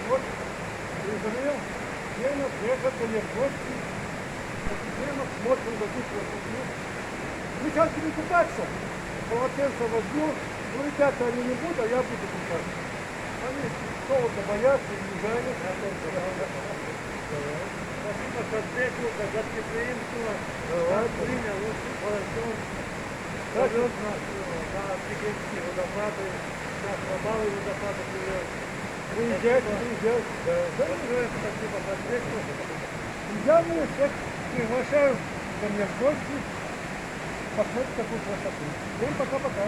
вот призрел, Гена, приехал ко мне в гости. Гена, смотрим, дадут вот тут. Вы хотите не купаться? Полотенце возьму. Ну, ребята, они не будут, а я буду купаться. Они холодно боятся, не жалят. Спасибо, что ответил, за гостеприимство. Давай. Принял, очень хорошо. Повез нас на Пекинские водопады. Сейчас на малые водопады привез. Приезжайте, приезжайте. Да. Большое спасибо за ответку. Я всех приглашаю ко мне в гости посмотреть такую красоту. Всем пока-пока.